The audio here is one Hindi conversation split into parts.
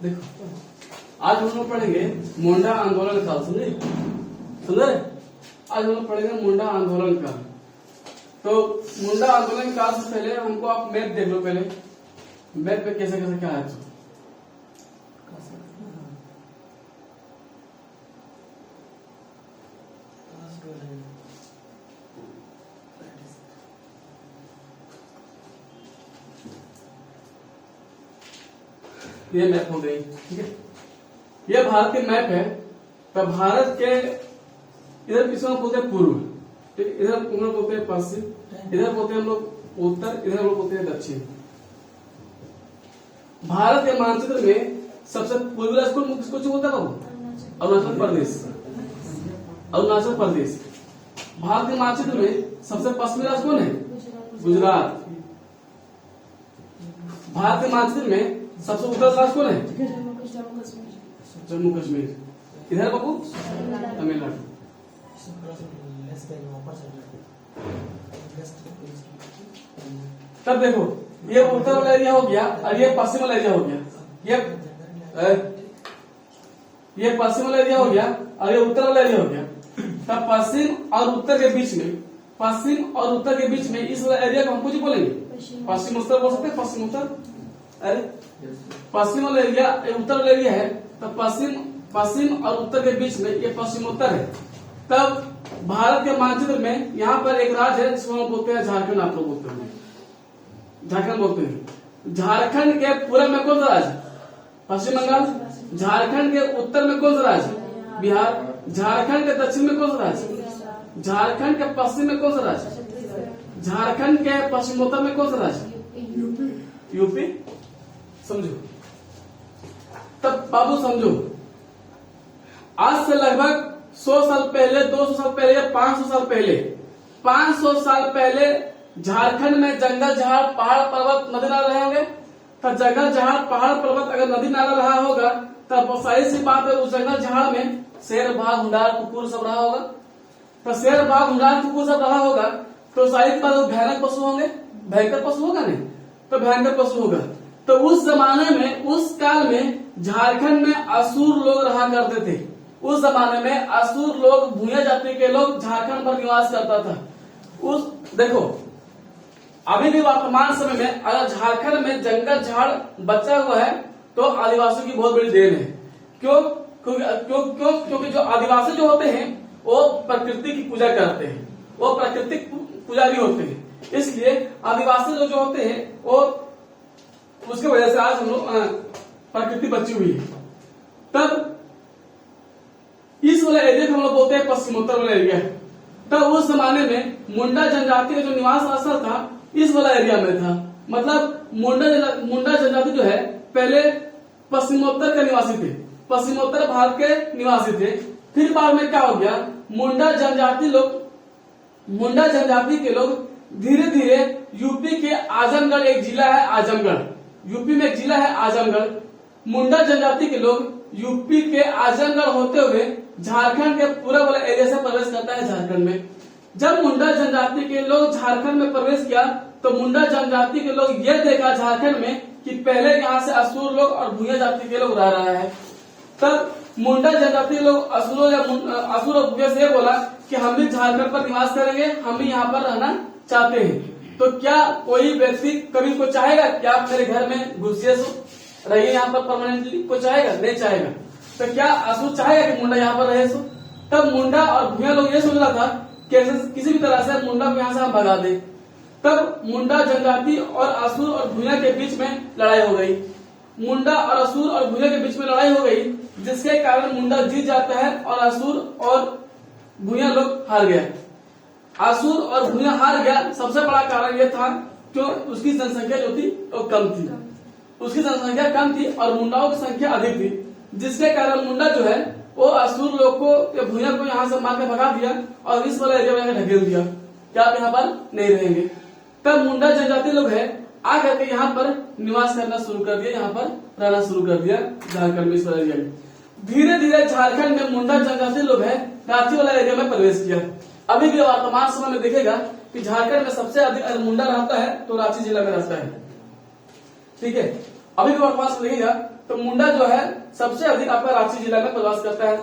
देखो आज हम लोग पढ़ेंगे मुंडा आंदोलन काल। समझे समझे? आज हम लोग पढ़ेंगे मुंडा आंदोलन काल। तो मुंडा आंदोलन काल से पहले हमको आप मैप देख लो। पहले मैप पे कैसे कैसे क्या है। ये मैप हो गई, ठीक है। ये भारत के मैप है। तो भारत के इधर किसी को बोलते हैं पूर्व, ठीक है। इधर हम लोग बोलते हैं पश्चिम, इधर बोलते हैं हम लोग उत्तर, इधर हम लोग बोलते हैं दक्षिण। भारत के मानचित्र में सबसे पूर्वी राज्य को किसको बोलता है बाबू? अरुणाचल प्रदेश। अरुणाचल प्रदेश। भारत के मानचित्र में सबसे पश्चिमी राज्य कौन है? गुजरात। भारत के मानचित्र में सबसे उत्तर राज्य कौन है? जम्मू कश्मीर। इधर बाबू तमिलनाडु। तब देखो ये उत्तर वाला एरिया हो गया और ये पश्चिम वाला एरिया हो गया। ये पश्चिम वाला एरिया हो गया और ये उत्तर वाला एरिया हो गया। तब पश्चिम और उत्तर के बीच में, पश्चिम और उत्तर के बीच में इस वाला एरिया को हम कुछ बोलेंगे पश्चिम उत्तर बोल सकते हैं। पश्चिम उत्तर, अरे पश्चिम वाला एरिया उत्तर वाला एरिया है। तब पश्चिम और उत्तर के बीच में ये पश्चिमोत्तर है। तब भारत के मानचित्र में यहाँ पर एक राज्य है जिसको हम बोलते हैं झारखंड। आप लोग बोलते हैं झारखंड बोलते हैं। झारखंड के पूर्व में कौन सा राज्य? पश्चिम बंगाल। झारखंड के उत्तर में कौन सा राज्य? बिहार। झारखंड के दक्षिण में कौन सा राज्य? झारखंड के पश्चिम में कौन सा राज्य? झारखंड के पश्चिमोत्तर में कौन सा राज्य? यूपी। समझो तब बाबू, समझो आज से लगभग 100 साल पहले, 200 साल पहले या 500 साल पहले, 500 साल पहले झारखंड में जंगल झाड़ पहाड़ पर्वत नदी नाला रहे होंगे। तो जंगल झाड़ पहाड़ पर्वत अगर नदी नाला रहा होगा तब सही सी बात है उस जंगल झाड़ में शेर बाघ हुंडार कुकुर सब रहा होगा। तो शेर बाघ हुंडार कुकुर सब रहा होगा तो सही बात भयानक पशु होंगे। भयंकर पशु होगा नहीं तो भयंकर पशु होगा। तो उस जमाने में, उस काल में झारखंड में असुर लोग रहा करते थे। उस जमाने में असुर लोग, भूया जाति के लोग झारखंड पर निवास करता था। उस देखो अभी भी वर्तमान समय में अगर झारखंड में जंगल झाड़ बचा हुआ है तो आदिवासियों की बहुत बड़ी देन है। क्यों? क्योंकि जो आदिवासी जो होते हैं वो प्रकृति की पूजा करते हैं, वो प्राकृतिक पुजारी होते हैं। इसलिए आदिवासी लोग जो होते हैं वो उसके वजह से आज हम लोग प्रकृति बची हुई है। तब इस वाला एरिया को हम लोग बोलते हैं पश्चिमोत्तर वाला एरिया है। तब उस जमाने में मुंडा जनजाति का जो निवास स्थल था इस वाला एरिया में था। मतलब मुंडा जनजाति जो है पहले पश्चिमोत्तर के निवासी थे, पश्चिमोत्तर भारत के निवासी थे। फिर बाद में क्या हो गया, मुंडा जनजाति के लोग धीरे धीरे यूपी के आजमगढ़, एक जिला है आजमगढ़, यूपी में एक जिला है आजमगढ़। मुंडा जनजाति के लोग यूपी के आजमगढ़ होते हुए झारखंड के पूरा वाला एरिया से प्रवेश करता है झारखंड में। जब मुंडा जनजाति के लोग झारखंड में प्रवेश किया तो मुंडा जनजाति के लोग ये देखा झारखंड में कि पहले यहाँ से असुर लोग और भूया जाति के लोग रह रहा है। तब मुंडा जनजाति के लोग असुर और भूया से बोला कि हम भी झारखंड पर निवास करेंगे, हम भी यहाँ पर रहना चाहते हैं। तो क्या कोई व्यक्ति कभी को चाहेगा कि आप मेरे घर में घुसिए रहिए यहाँ पर परमानेंटली? को चाहेगा? नहीं चाहेगा। तो क्या असुर चाहेगा कि मुंडा यहाँ पर रहे? तब मुंडा और भूया लोग ये सोच रहा था कि किसी भी तरह से मुंडा को यहाँ से हम भगा दें। तब मुंडा जनजाति और असुर और भूया के बीच में लड़ाई हो गई। मुंडा और असुर और भूया के बीच में लड़ाई हो गई जिसके कारण मुंडा जीत जाता है और असुर और भूया लोग हार गए। असुर और भूया हार गया, सबसे बड़ा कारण यह था कि उसकी जनसंख्या जो थी वो कम थी। उसकी जनसंख्या कम थी और मुंडाओं की संख्या अधिक थी, जिसके कारण मुंडा जो है वो असुर लोग को या भूया को यहाँ से मार के भगा दिया और इस वाले एरिया में ढकेल दिया कि आप यहाँ पर नहीं रहेंगे। तब मुंडा जनजाति लोग है आकर के यहाँ पर निवास करना शुरू कर दिया, यहाँ पर रहना शुरू कर दिया झारखंड में, इस वाले एरिया में। धीरे धीरे झारखंड में मुंडा जनजाति लोग है रांची वाला एरिया में प्रवेश किया। अभी भी वर्तमान समय में देखेगा कि झारखंड में सबसे अधिक मुंडा रहता है तो रांची जिला में रहता है, ठीक है। अभी भी वर्तमान में देखिएगा तो मुंडा जो है सबसे अधिक आपका रांची जिला में प्रवास करता है।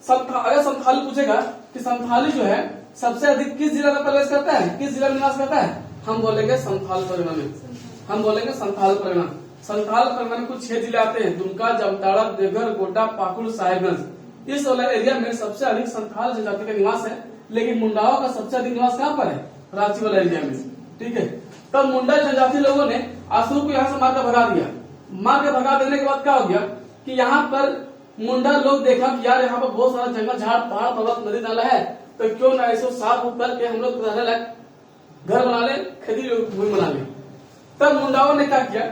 अगर संथाली पूछेगा कि संथाली जो है सबसे अधिक किस जिला में प्रवेश करता है, किस जिला में निवास करता है, हम बोलेंगे संथाल परगना में, हम बोलेंगे संथाल परगना। संथाल परगना में कुछ 6 जिले आते हैं, दुमका, जामताड़ा, देवघर, गोड्डा, पाकुड़, साहेबगंज। इस वाला एरिया में सबसे अधिक संथाल जनजाति का निवास है, लेकिन मुंडाओं का सबसे अधिक निवास कहाँ पर है, रांची वाला एरिया में। ठीक है, तब मुंडा जनजाति लोगों ने असुर को यहाँ से मार कर भगा दिया। मार के भगा देने के बाद क्या हो गया कि यहाँ पर मुंडा लोग देखा कि यार यहाँ पर बहुत सारा जंगल झाड़ पहाड़ पर्वत नदी नाला है, तो क्यों ना ऐसे साफ उठ करके हम लोग रहने लायक घर बना ले, खेती भूमि बना ले। तब मुंडाओं ने क्या किया,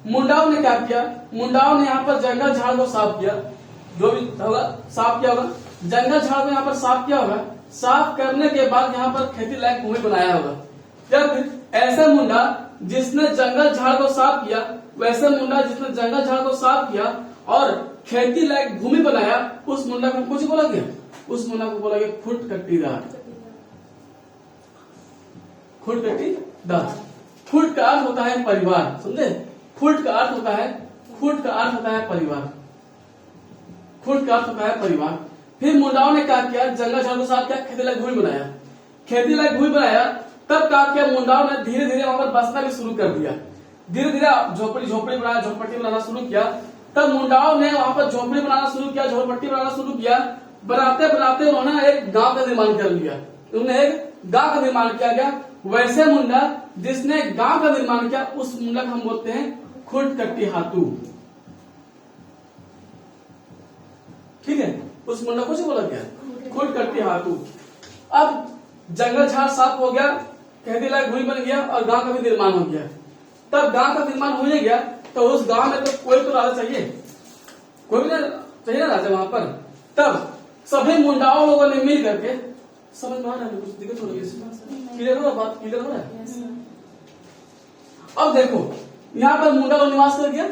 मुंडाओं ने यहाँ पर जंगल झाड़ को साफ किया, जो भी होगा साफ किया होगा, जंगल झाड़ को यहाँ पर साफ किया होगा। साफ करने के बाद यहाँ पर खेती लायक भूमि बनाया होगा। जब ऐसे मुंडा जिसने जंगल झाड़ को साफ किया, वैसे मुंडा जिसने जंगल झाड़ को साफ किया और खेती लायक भूमि बनाया, उस मुंडा को कुछ बोला गया, उस मुंडा को बोला गया खुटकट्टीदार। खुटकट्टीदार, खुट का अर्थ होता है परिवार, समझे? खुट का अर्थ होता है, खुट का अर्थ होता है परिवार, खुट का अर्थ होता है परिवार। फिर मुंडाओं ने क्या किया, जंगल झाड़ को साफ किया, खेती लायक भूमि बनाया, खेती लायक भूमि बनाया। तब क्या किया, मुंडाओं ने धीरे धीरे वहां पर बसना भी शुरू कर दिया, धीरे धीरे झोपड़ी बनाया, झोपड़पट्टी बनाना शुरू किया। तब मुंडाओं ने वहां पर झोपड़ी बनाना शुरू किया, झोपड़पट्टी बनाना शुरू किया। बनाते बनाते उन्होंने एक गांव का निर्माण कर लिया, उन्होंने एक गांव का निर्माण किया गया। वैसे मुंडा जिसने गांव का निर्माण किया, उस मुंडा को हम बोलते हैं खुटकट्टीहातू। ठीक है, उस मुंडा को बोला गया खुटकट्टीहातू। अब जंगल झाड़ साफ हो गया, खेती लायक भूमि बन गया और गांव का भी निर्माण हो गया। तब गांव का निर्माण हो गया तो उस गांव में तो कोई तो राजा चाहिए, कोई भी चाहिए ना राजा वहां पर। तब सभी मुंडाओं लोगों ने मिल करके, समझ में आ रहा है, कुछ दिक्कत हो रही है, क्लियर हो रहा, बात क्लियर हो रहा है? अब देखो यहाँ पर मुंडा लोग निवास कर गया,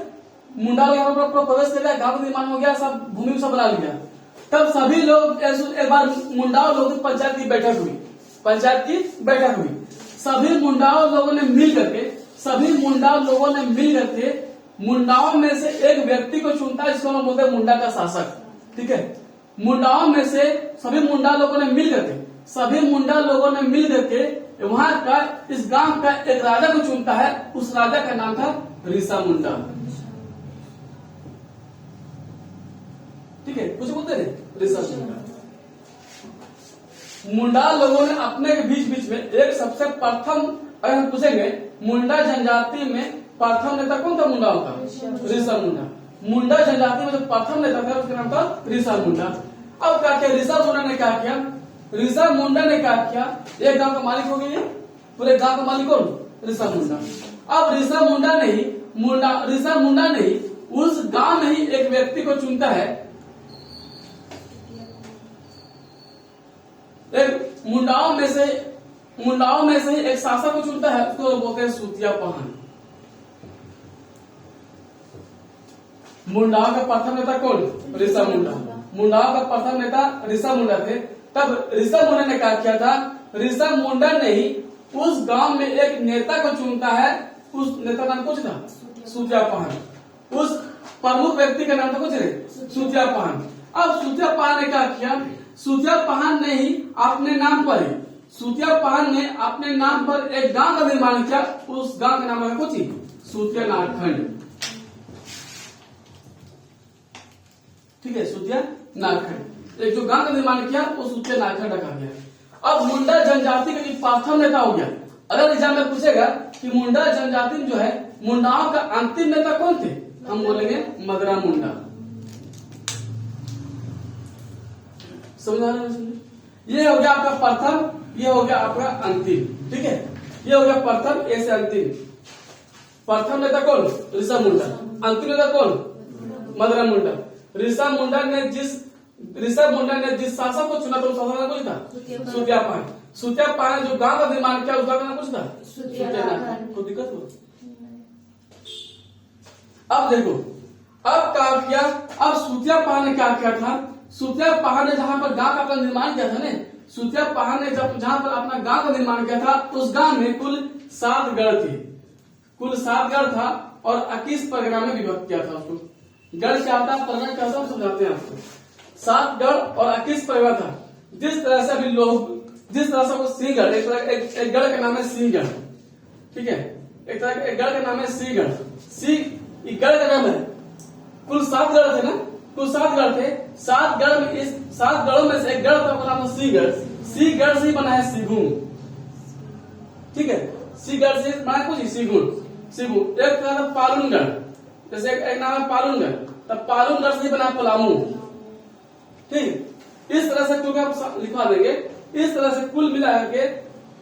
मुंडा लोग यहाँ पर प्रवेश कर गया, गांव का निर्माण हो गया, सब भूमि सब बना लिया। तब सभी लोग एक बार मुंडाओं लोगों की पंचायत की बैठक हुई, पंचायत की बैठक हुई। सभी मुंडाओं लोगों ने मिल करके मुंडाओं में से एक व्यक्ति को चुनता है, जिसको हम बोलते हैं मुंडा का शासक। ठीक है, मुंडाओं में से सभी मुंडा लोगों ने मिल करके वहां का इस गांव का एक राजा को चुनता है। उस राजा का नाम था ऋषा मुंडा। ठीक है, कुछ बोलते हैं ऋषा मुंडा। मुंडा लोगों ने अपने बीच में एक सबसे प्रथम, अगर हम पूछेंगे मुंडा जनजाति में प्रथम नेता कौन था मुंडाओं का, ऋषा मुंडा। मुंडा जनजाति में जो प्रथम नेता था उसका नाम था ऋषा मुंडा। अब क्या किया ऋषा मुंडा ने, क्या किया ऋषा मुंडा ने, क्या किया, एक गांव का मालिक हो गया, पूरे गांव का मालिक कौन, ऋषा मुंडा। अब ऋषा मुंडा ने ही उस गांव में ही एक व्यक्ति को चुनता है, एक मुंडाओं में से एक शासक को चुनता है, उसको बोलते हैं सूतिया पहन। मुंडाओं का प्रथम नेता कौन, ऋषा मुंडा। मुंडाओं का प्रथम नेता ऋषा मुंडा थे। तब ऋषा मुंडा ने क्या किया था, ऋषा मुंडा ने ही उस गांव में एक नेता को चुनता है, उस नेता का नाम कुछ था, सूतिया पहन। उस प्रमुख व्यक्ति का नाम था कुछ नहीं, सूतिया पहन। अब सूतिया पहन ने क्या किया, सूतिया पहन ने ही अपने नाम पर एक गांव का निर्माण किया। उस गांव का नाम है कुछ सूतिया नारखंड। ठीक है, सूतिया नारखंड, एक जो गांव का निर्माण किया वो सूतिया नारखंड रखा गया। अब मुंडा जनजाति का प्रथम नेता हो गया। अगर एग्जाम में पूछेगा कि मुंडा जनजाति में जो है मुंडाओं का अंतिम नेता कौन थे, हम बोलेंगे मदरा मुंडा। समझ आ रहा है? ये हो गया आपका प्रथम, ये हो गया आपका अंतिम। ठीक है, ये हो गया प्रथम, ऐसे अंतिम। प्रथम नेता कौन, ऋषा मुंडा। अंतिम नेता कौन, मदरा मुंडा। ऋषा मुंडा ने जिस शासक को चुना था उस शासक का कुछ था, सूतिया पहन। सूतिया पहन जो गांव का निर्माण किया उस गांव का नाम कुछ था, सूतिया नारखंड। कोई दिक्कत हो? अब देखो, अब क्या किया, अब सूतिया पहन ने क्या किया था, सूतिया पहन ने जहां पर गांव का अपना निर्माण किया था ना, सूतिया पहन ने जहां पर अपना गांव का निर्माण किया था, उस गांव में कुल 7 गढ़ थे, कुल 7 गढ़ था। और 21 परगना में विभक्त किया था उसको। गढ़ क्या था, परगना क्या था, समझाते हैं आपको। 7 गढ़ और 21 परगना था। जिस तरह से अभी लोग, जिस तरह से वो सिंहगढ़, एक गढ़ का नाम है सिंहगढ़, ठीक है, एक तरह एक गढ़ का नाम है सिंहगढ़। गढ़ का नाम है, कुल 7 गढ़ थे ना, कुल 7 गढ़ थे। 7 गढ़ में, इस 7 गढ़ों में से एक गढ़ था, नाम है सिंहगढ़। सिंहगढ़ से बना है सिगुन, ठीक है, सिंहगढ़ से बना कुछ सिगुन। एक था पालनगढ़, जैसे एक नाम है पालनगढ़, तब पालनगढ़ से बना पलामू, ठीक। इस तरह से क्योंकि आप लिखवा देंगे, इस तरह से कुल मिला के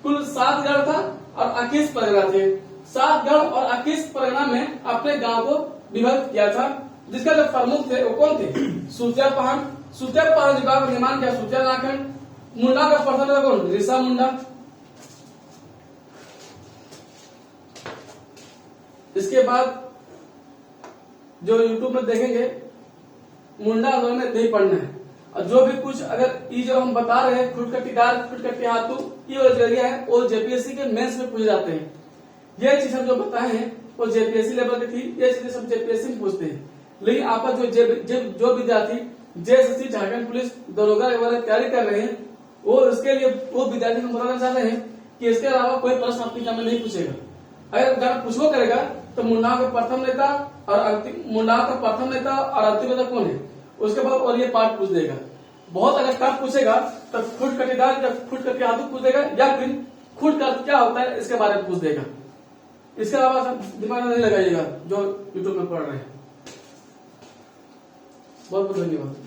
कुल 7 गढ़ था और 21 परगना थे। 7 गढ़ और 21 परगना में अपने गांव को विभक्त किया था, जिसका जो प्रमुख थे वो कौन थे, सुतिया पहाड़। सुतिया पहाड़ विभाग का निर्माण किया सुतिया नाखंड। मुंडा का प्रथम था कौन, ऋषा मुंडा। इसके बाद जो यूट्यूब में देखेंगे, मुंडा आंदोलन में नहीं पढ़ना है। और जो भी कुछ अगर ये जो हम बता रहे हैं, खुटकटीदार, खुटकटी हाथू, ये वाला जरिया है, वो जेपीएससी के मेंस में पूछे जाते हैं। ये चीज हम जो बताए हैं वो जेपीएससी लेवल की थी, ये चीजें सब जेपीएससी में पूछते हैं। लेकिन आपका जो विद्यार्थी जेएसएससी, झारखंड पुलिस, दरोगा वगैरह तैयारी कर रहे हैं, वो उसके लिए वो विद्यार्थी हम बताना चाह रहे हैं कि इसके अलावा कोई प्रश्न आपकी एग्जाम में नहीं पूछेगा। अगर पूछो करेगा तो मुंडा का प्रथम नेता और अंतिम, मुंडा का प्रथम नेता और अंतिम नेता कौन है, उसके बाद और ये पार्ट पूछ देगा। बहुत अगर टफ पूछेगा तो खुटकटीदार या खुटकटी हाथू पूछ देगा, या फिर खुट का क्या होता है इसके बारे में पूछ देगा। इसके अलावा दिमाग नहीं लगाइएगा जो यूट्यूब में पढ़ रहे हैं। बहुत बहुत धन्यवाद।